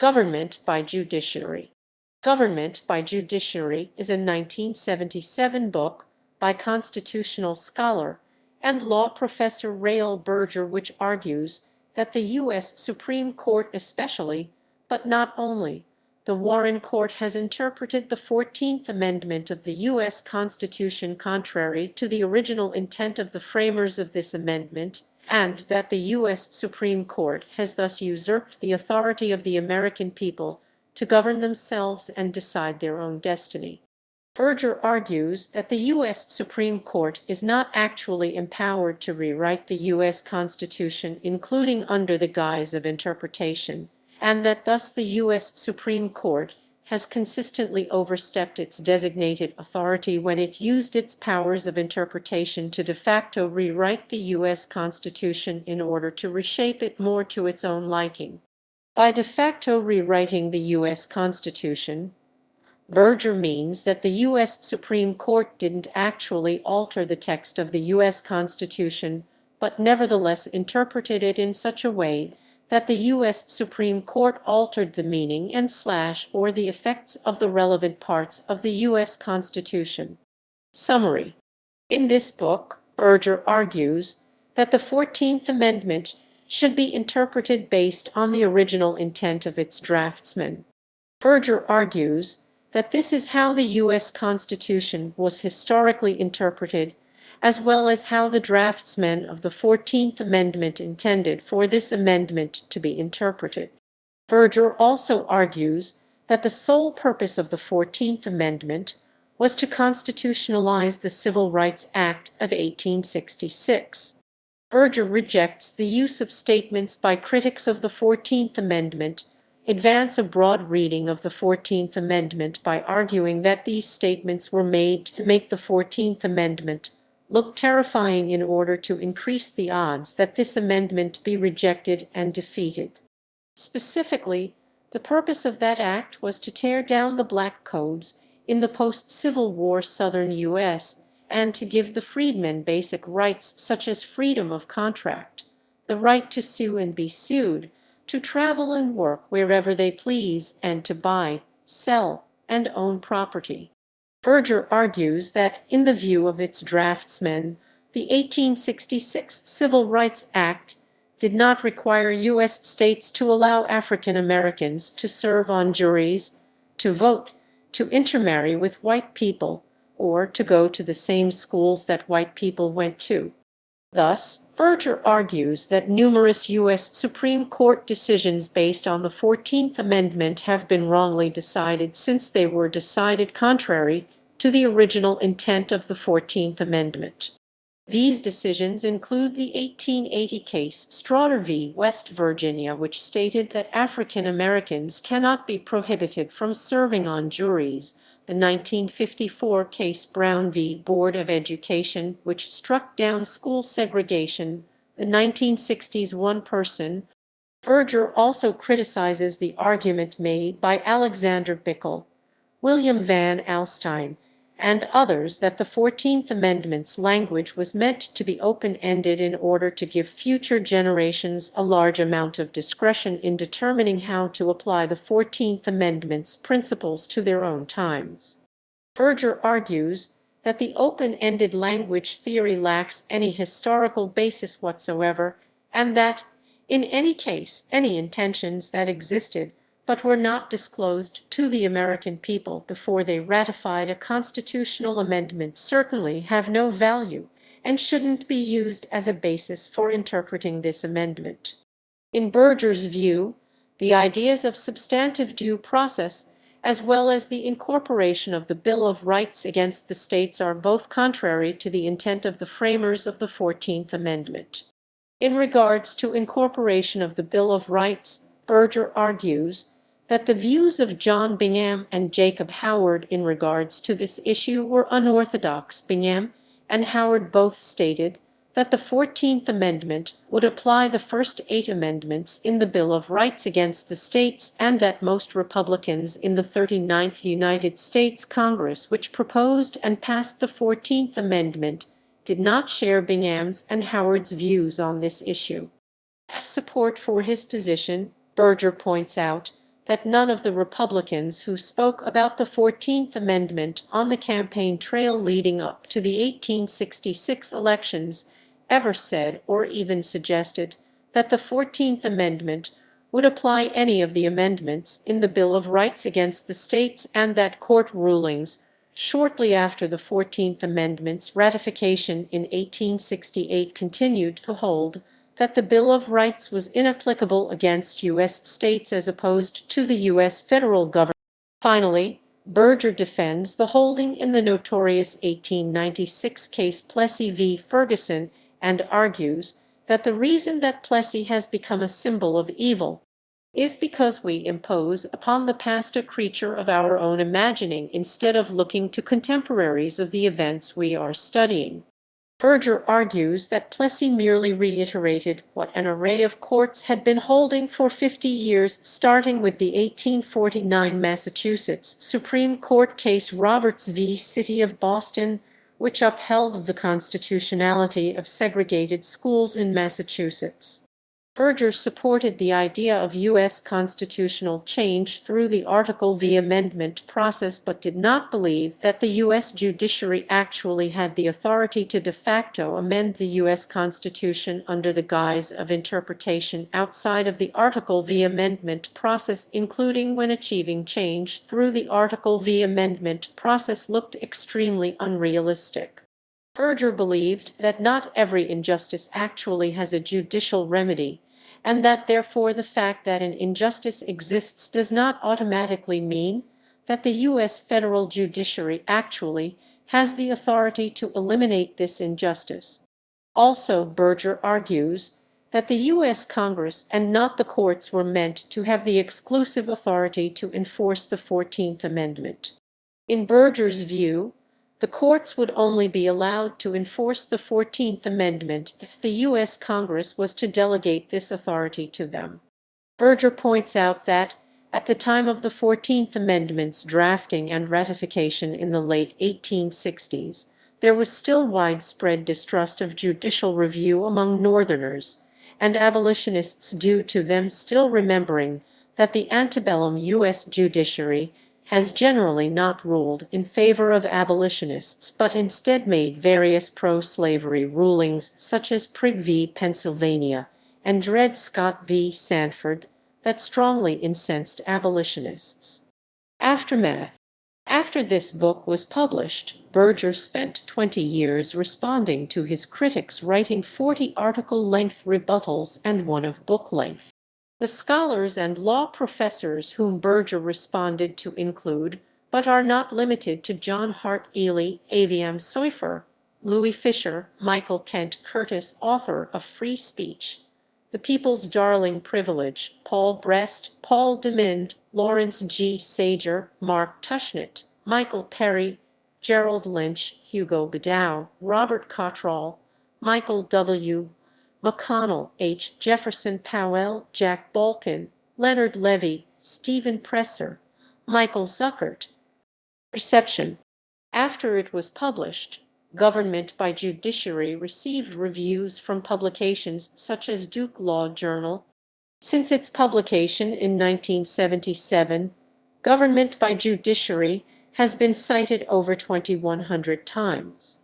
Government by Judiciary. Government by Judiciary is a 1977 book by constitutional scholar and law professor Raoul Berger, which argues that the U.S. Supreme Court especially, but not only, the Warren Court has interpreted the 14th Amendment of the U.S. Constitution contrary to the original intent of the framers of this amendment, and that the U.S. Supreme Court has thus usurped the authority of the American people to govern themselves and decide their own destiny. Berger argues that the U.S. Supreme Court is not actually empowered to rewrite the U.S. Constitution, including under the guise of interpretation, and that thus the U.S. Supreme Court has consistently overstepped its designated authority when it used its powers of interpretation to de facto rewrite the U.S. Constitution in order to reshape it more to its own liking. By de facto rewriting the U.S. Constitution, Berger means that the U.S. Supreme Court didn't actually alter the text of the U.S. Constitution, but nevertheless interpreted it in such a way that the U.S. Supreme Court altered the meaning and or the effects of the relevant parts of the U.S. Constitution. Summary. In this book, Berger argues that the 14th Amendment should be interpreted based on the original intent of its draftsmen. Berger argues that this is how the U.S. Constitution was historically interpreted, as well as how the draftsmen of the 14th Amendment intended for this amendment to be interpreted. Berger also argues that the sole purpose of the 14th Amendment was to constitutionalize the Civil Rights Act of 1866. Berger rejects the use of statements by critics of the 14th Amendment, advance a broad reading of the 14th Amendment by arguing that these statements were made to make the 14th Amendment look terrifying in order to increase the odds that this amendment be rejected and defeated. Specifically, the purpose of that act was to tear down the black codes in the post-Civil War Southern U.S. and to give the freedmen basic rights such as freedom of contract, the right to sue and be sued, to travel and work wherever they please, and to buy, sell, and own property. Berger argues that, in the view of its draftsmen, the 1866 Civil Rights Act did not require U.S. states to allow African Americans to serve on juries, to vote, to intermarry with white people, or to go to the same schools that white people went to. Thus, Berger argues that numerous U.S. Supreme Court decisions based on the 14th Amendment have been wrongly decided since they were decided contrary to the original intent of the 14th Amendment. These decisions include the 1880 case Strawder v. West Virginia, which stated that African Americans cannot be prohibited from serving on juries, the 1954 case Brown v. Board of Education, which struck down school segregation, the 1960s one-person. Berger also criticizes the argument made by Alexander Bickel, William Van Alstyne, and others that the 14th Amendment's language was meant to be open-ended in order to give future generations a large amount of discretion in determining how to apply the 14th Amendment's principles to their own times. Berger argues that the open-ended language theory lacks any historical basis whatsoever, and that, in any case, any intentions that existed but were not disclosed to the American people before they ratified a constitutional amendment certainly have no value and shouldn't be used as a basis for interpreting this amendment. In Berger's view, the ideas of substantive due process, as well as the incorporation of the Bill of Rights against the states, are both contrary to the intent of the framers of the 14th Amendment. In regards to incorporation of the Bill of Rights, Berger argues that the views of John Bingham and Jacob Howard in regards to this issue were unorthodox. Bingham and Howard both stated that the 14th Amendment would apply the first 8 amendments in the Bill of Rights against the states, and that most Republicans in the 39th United States Congress, which proposed and passed the 14th Amendment, did not share Bingham's and Howard's views on this issue. As support for his position, Berger points out that none of the Republicans who spoke about the 14th Amendment on the campaign trail leading up to the 1866 elections ever said or even suggested that the 14th Amendment would apply any of the amendments in the Bill of Rights against the states, and that court rulings shortly after the 14th Amendment's ratification in 1868 continued to hold that the Bill of Rights was inapplicable against U.S. states as opposed to the U.S. federal government. Finally, Berger defends the holding in the notorious 1896 case Plessy v. Ferguson and argues that the reason that Plessy has become a symbol of evil is because we impose upon the past a creature of our own imagining instead of looking to contemporaries of the events we are studying. Berger argues that Plessy merely reiterated what an array of courts had been holding for 50 years, starting with the 1849 Massachusetts Supreme Court case Roberts v. City of Boston, which upheld the constitutionality of segregated schools in Massachusetts. Berger supported the idea of U.S. constitutional change through the Article V amendment process, but did not believe that the U.S. judiciary actually had the authority to de facto amend the U.S. Constitution under the guise of interpretation outside of the Article V amendment process, including when achieving change through the Article V amendment process looked extremely unrealistic. Berger believed that not every injustice actually has a judicial remedy, and that therefore the fact that an injustice exists does not automatically mean that the U.S. federal judiciary actually has the authority to eliminate this injustice. Also, Berger argues that the U.S. Congress and not the courts were meant to have the exclusive authority to enforce the 14th Amendment. In Berger's view, the courts would only be allowed to enforce the 14th Amendment if the U.S. Congress was to delegate this authority to them. Berger points out that, at the time of the 14th Amendment's drafting and ratification in the late 1860s, there was still widespread distrust of judicial review among Northerners and abolitionists due to them still remembering that the antebellum U.S. judiciary has generally not ruled in favor of abolitionists, but instead made various pro-slavery rulings such as Prigg v. Pennsylvania and Dred Scott v. Sanford that strongly incensed abolitionists. Aftermath. After this book was published, Berger spent 20 years responding to his critics, writing 40 article-length rebuttals and one of book length. The scholars and law professors whom Berger responded to include, but are not limited to, John Hart Ely, Aviam Soifer, Louis Fisher, Michael Kent Curtis, author of Free Speech, The People's Darling Privilege, Paul Brest, Paul Deminde, Lawrence G. Sager, Mark Tushnet, Michael Perry, Gerald Lynch, Hugo Bedow, Robert Cottrell, Michael W. McConnell, H. Jefferson Powell, Jack Balkin, Leonard Levy, Stephen Presser, Michael Zuckert. Reception. After it was published, Government by Judiciary received reviews from publications such as Duke Law Journal. Since its publication in 1977, Government by Judiciary has been cited over 2,100 times.